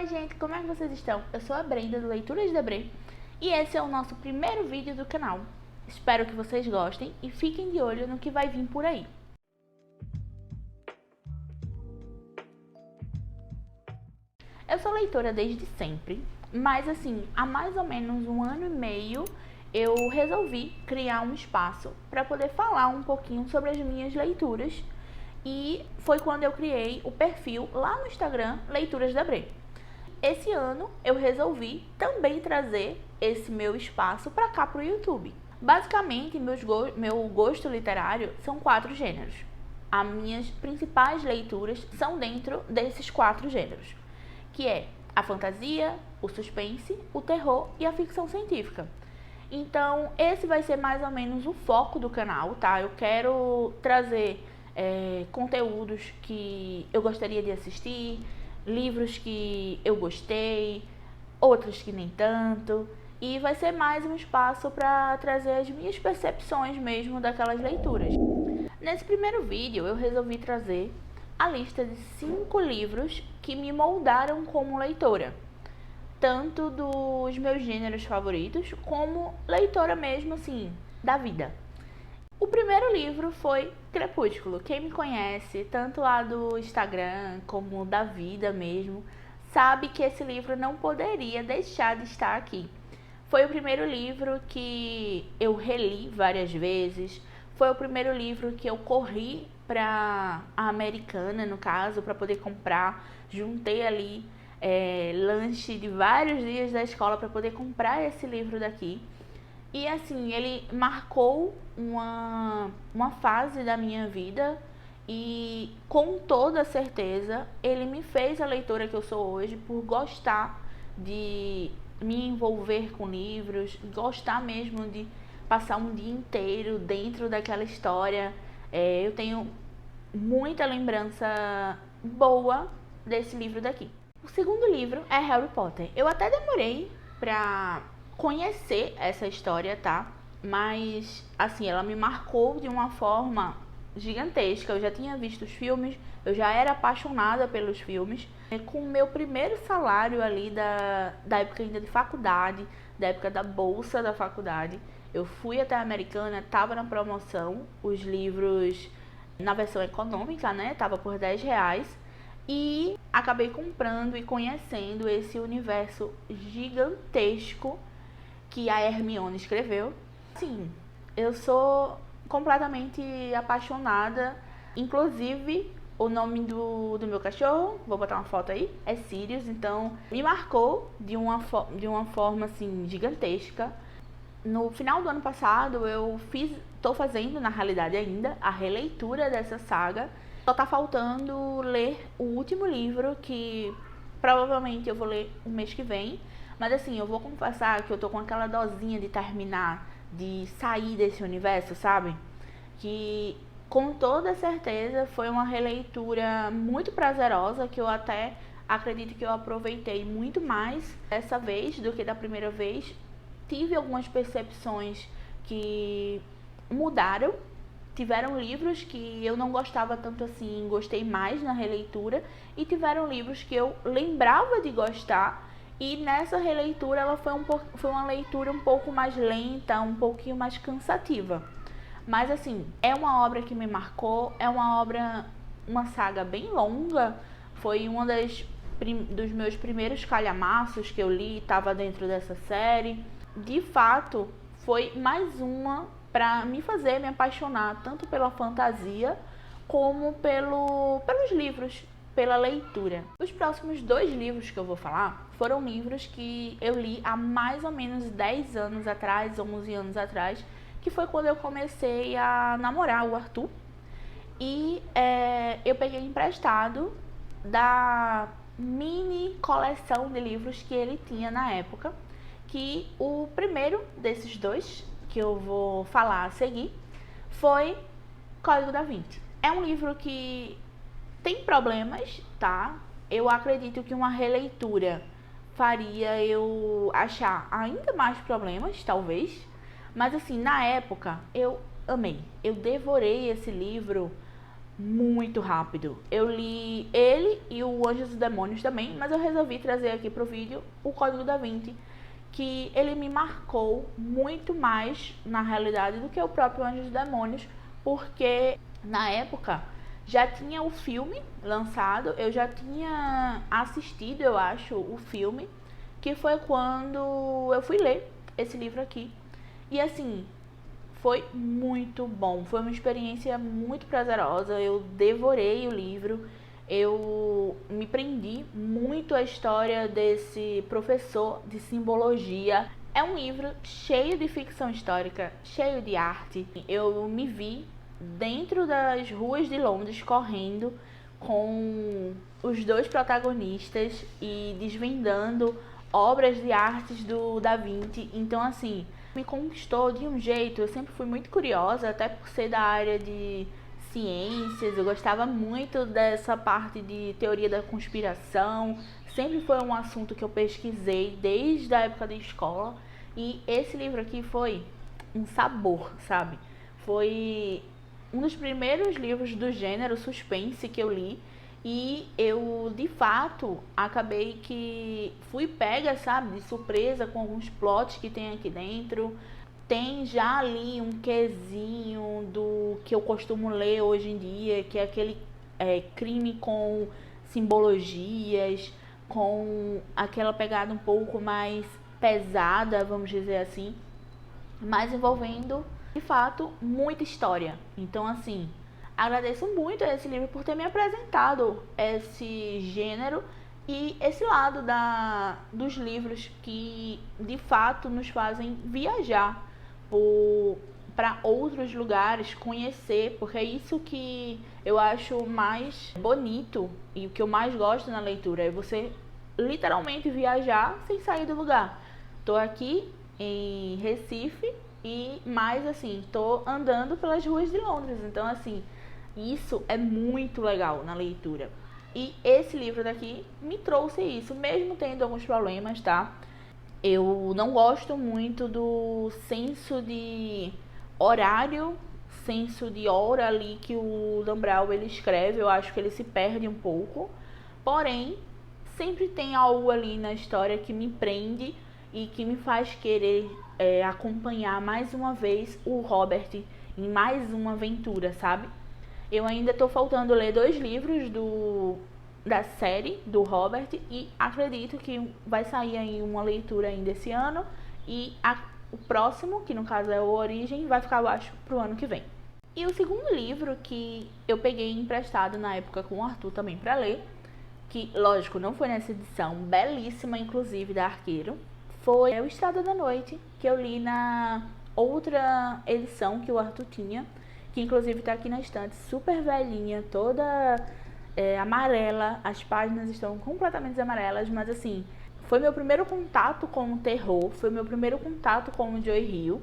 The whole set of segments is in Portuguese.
Oi gente, como é que vocês estão? Eu sou a Brenda do Leituras da Bre e esse é o nosso primeiro vídeo do canal. Espero que vocês gostem e fiquem de olho no que vai vir por aí. Eu sou leitora desde sempre, mas assim, há mais ou menos 1 ano e meio eu resolvi criar um espaço para poder falar um pouquinho sobre as minhas leituras e foi quando eu criei o perfil lá no Instagram Leituras da Bre. Esse ano eu resolvi também trazer esse meu espaço para cá pro YouTube. Basicamente, meu gosto literário são 4 gêneros. As minhas principais leituras são dentro desses 4 gêneros, que é a fantasia, o suspense, o terror e a ficção científica. Então, esse vai ser mais ou menos o foco do canal, tá? Eu quero trazer conteúdos que eu gostaria de assistir, livros que eu gostei, outros que nem tanto, e vai ser mais um espaço para trazer as minhas percepções mesmo daquelas leituras. Nesse primeiro vídeo eu resolvi trazer a lista de 5 livros que me moldaram como leitora, tanto dos meus gêneros favoritos como leitora mesmo assim da vida. O primeiro livro foi Crepúsculo. Quem me conhece, tanto lá do Instagram como da vida mesmo, sabe que esse livro não poderia deixar de estar aqui. Foi o primeiro livro que eu reli várias vezes. Foi o primeiro livro que eu corri para a Americana, no caso, para poder comprar. Juntei ali lanche de vários dias da escola para poder comprar esse livro daqui. E assim, ele marcou uma fase da minha vida e com toda certeza ele me fez a leitora que eu sou hoje por gostar de me envolver com livros, gostar mesmo de passar um dia inteiro dentro daquela história. Eu tenho muita lembrança boa desse livro daqui. O segundo livro é Harry Potter. Eu até demorei pra conhecer essa história, tá? Mas, assim, ela me marcou de uma forma gigantesca. Eu já tinha visto os filmes, eu já era apaixonada pelos filmes. Com o meu primeiro salário ali da época ainda de faculdade, da época da bolsa da faculdade, eu fui até a Americana, tava na promoção, os livros na versão econômica, né? Tava por R$10. E acabei comprando e conhecendo esse universo gigantesco que a Hermione escreveu. Sim, eu sou completamente apaixonada. Inclusive, o nome do meu cachorro, vou botar uma foto aí, é Sirius. Então, me marcou de uma forma assim gigantesca. No final do ano passado, tô fazendo, na realidade ainda, a releitura dessa saga. Só tá faltando ler o último livro, que provavelmente eu vou ler o mês que vem. Mas assim, eu vou confessar que eu tô com aquela dosinha de terminar, de sair desse universo, sabe? Que com toda certeza foi uma releitura muito prazerosa, que eu até acredito que eu aproveitei muito mais dessa vez do que da primeira vez. Tive algumas percepções que mudaram. Tiveram livros que eu não gostava tanto assim, gostei mais na releitura, e tiveram livros que eu lembrava de gostar, e nessa releitura ela foi uma leitura um pouco mais lenta, um pouquinho mais cansativa. Mas assim, é uma obra que me marcou, é uma saga bem longa, foi uma dos meus primeiros calhamaços que eu li, estava dentro dessa série. De fato, foi mais uma para me fazer me apaixonar tanto pela fantasia como pelos livros, pela leitura. Os próximos 2 livros que eu vou falar foram livros que eu li há mais ou menos 10 anos atrás, 11 anos atrás, que foi quando eu comecei a namorar o Arthur. E eu peguei emprestado da mini coleção de livros que ele tinha na época, que o primeiro desses 2 que eu vou falar a seguir foi Código da Vinci. É um livro que tem problemas, tá? Eu acredito que uma releitura faria eu achar ainda mais problemas, talvez. Mas assim, na época, eu amei. Eu devorei esse livro muito rápido. Eu li ele e o Anjos e Demônios também, mas eu resolvi trazer aqui pro vídeo o Código da Vinci, que ele me marcou muito mais na realidade do que o próprio Anjos e Demônios, porque na época já tinha o filme lançado, eu já tinha assistido, eu acho, o filme, que foi quando eu fui ler esse livro aqui. E assim, foi muito bom, foi uma experiência muito prazerosa, eu devorei o livro, eu me prendi muito à história desse professor de simbologia. É um livro cheio de ficção histórica, cheio de arte. Eu me vi dentro das ruas de Londres correndo com os dois protagonistas e desvendando obras de artes do Da Vinci. Então, assim, me conquistou de um jeito. Eu sempre fui muito curiosa, até por ser da área de ciências. Eu gostava muito dessa parte de teoria da conspiração. Sempre foi um assunto que eu pesquisei desde a época da escola. E esse livro aqui foi um sabor, sabe? Foi um dos primeiros livros do gênero suspense que eu li. E eu, de fato, acabei que fui pega, sabe, de surpresa com alguns plots que tem aqui dentro. Tem já ali um quesinho do que eu costumo ler hoje em dia, que é aquele crime com simbologias, com aquela pegada um pouco mais pesada, vamos dizer assim, mas envolvendo, de fato, muita história. Então, assim, agradeço muito a esse livro por ter me apresentado esse gênero e esse lado dos livros que, de fato, nos fazem viajar para outros lugares, conhecer, porque é isso que eu acho mais bonito e o que eu mais gosto na leitura, é você literalmente viajar sem sair do lugar. Tô aqui em Recife e mais assim, tô andando pelas ruas de Londres, então assim, isso é muito legal na leitura. E esse livro daqui me trouxe isso, mesmo tendo alguns problemas, tá? Eu não gosto muito do senso de horário, senso de hora ali que o Dan Brown ele escreve. Eu acho que ele se perde um pouco. Porém, sempre tem algo ali na história que me prende e que me faz querer acompanhar mais uma vez o Robert em mais uma aventura, sabe? Eu ainda tô faltando ler 2 livros da série do Robert e acredito que vai sair aí uma leitura ainda esse ano e o próximo, que no caso é o Origem, vai ficar, eu acho, pro ano que vem. E o segundo livro que eu peguei emprestado na época com o Arthur também para ler, que lógico não foi nessa edição, belíssima inclusive da Arqueiro, foi O Estrada da Noite, que eu li na outra edição que o Arthur tinha, que inclusive tá aqui na estante, super velhinha, toda amarela, as páginas estão completamente amarelas, mas assim, foi meu primeiro contato com o terror, foi meu primeiro contato com o Joy Hill,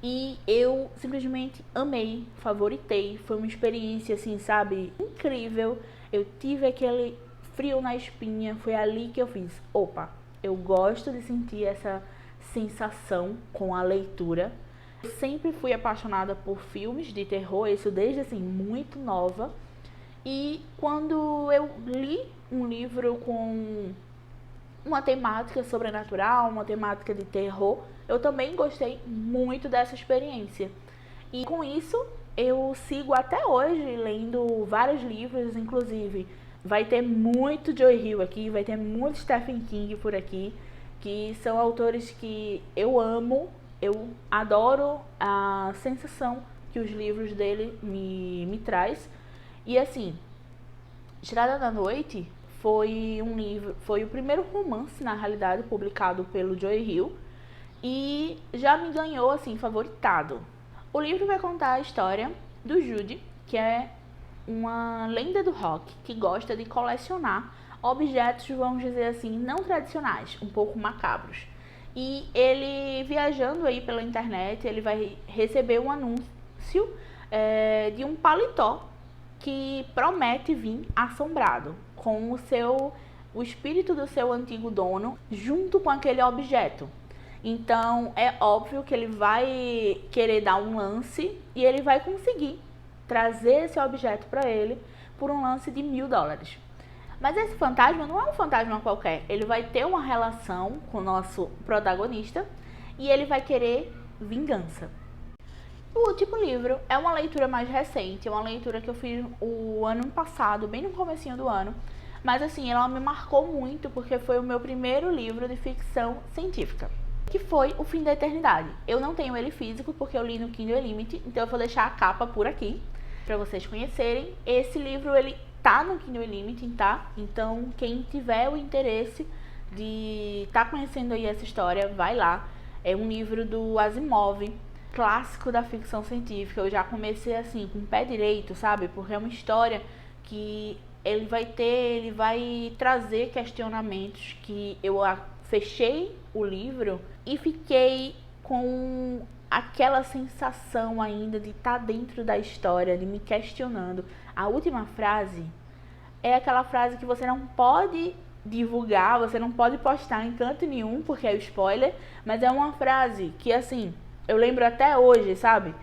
e eu simplesmente amei, favoritei, foi uma experiência assim, sabe, incrível. Eu tive aquele frio na espinha, foi ali que eu fiz, opa, eu gosto de sentir essa sensação com a leitura. Eu sempre fui apaixonada por filmes de terror, isso desde assim, muito nova. E quando eu li um livro com uma temática sobrenatural, uma temática de terror, eu também gostei muito dessa experiência. E com isso, eu sigo até hoje lendo vários livros, inclusive vai ter muito Joy Hill aqui, vai ter muito Stephen King por aqui, que são autores que eu amo, eu adoro a sensação que os livros dele me traz. E assim, Estrada da Noite foi um livro, foi o primeiro romance, na realidade, publicado pelo Joy Hill e já me ganhou, assim, favoritado. O livro vai contar a história do Jude, que é uma lenda do rock que gosta de colecionar objetos, vamos dizer assim, não tradicionais, um pouco macabros. E ele, viajando aí pela internet, ele vai receber um anúncio de um paletó que promete vir assombrado com o espírito do seu antigo dono junto com aquele objeto. Então é óbvio que ele vai querer dar um lance e ele vai conseguir trazer esse objeto para ele por um lance de $1000. Mas esse fantasma não é um fantasma qualquer. Ele vai ter uma relação com o nosso protagonista e ele vai querer vingança. O último livro é uma leitura mais recente, é uma leitura que eu fiz o ano passado, bem no comecinho do ano. Mas assim, ela me marcou muito porque foi o meu primeiro livro de ficção científica, que foi O Fim da Eternidade. Eu não tenho ele físico porque eu li no Kindle Unlimited, então eu vou deixar a capa por aqui para vocês conhecerem. Esse livro, ele tá no Kindle Unlimited, tá? Então, quem tiver o interesse de tá conhecendo aí essa história, vai lá. É um livro do Asimov, clássico da ficção científica. Eu já comecei assim, com o pé direito, sabe? Porque é uma história que ele vai trazer questionamentos que eu fechei o livro e fiquei com aquela sensação ainda de estar dentro da história, de me questionando. A última frase é aquela frase que você não pode divulgar, você não pode postar em canto nenhum, porque é spoiler, mas é uma frase que, assim, eu lembro até hoje, sabe?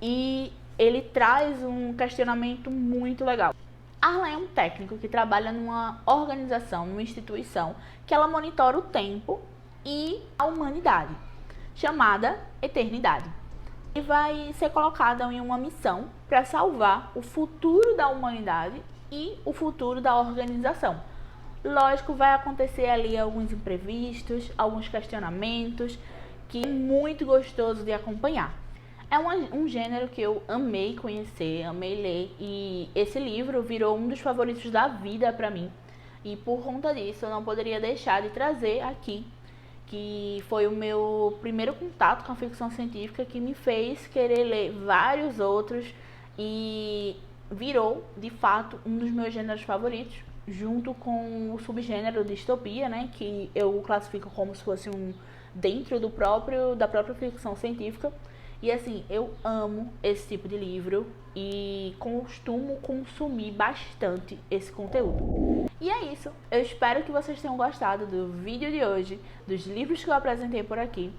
E ele traz um questionamento muito legal. Arlen é um técnico que trabalha numa organização, numa instituição, que ela monitora o tempo e a humanidade, chamada Eternidade. E vai ser colocada em uma missão para salvar o futuro da humanidade e o futuro da organização. Lógico, vai acontecer ali alguns imprevistos, alguns questionamentos, que é muito gostoso de acompanhar. É um gênero que eu amei conhecer, amei ler, e esse livro virou um dos favoritos da vida para mim. E por conta disso, eu não poderia deixar de trazer aqui, que foi o meu primeiro contato com a ficção científica, que me fez querer ler vários outros e virou, de fato, um dos meus gêneros favoritos, junto com o subgênero distopia, né, que eu classifico como se fosse um dentro da própria ficção científica. E assim, eu amo esse tipo de livro e costumo consumir bastante esse conteúdo. E é isso, eu espero que vocês tenham gostado do vídeo de hoje, dos livros que eu apresentei por aqui.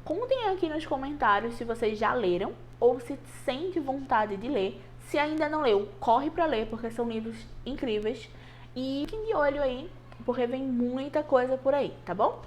Contem aqui nos comentários se vocês já leram ou se sente vontade de ler. Se ainda não leu, corre pra ler, porque são livros incríveis. E fiquem de olho aí, porque vem muita coisa por aí, tá bom?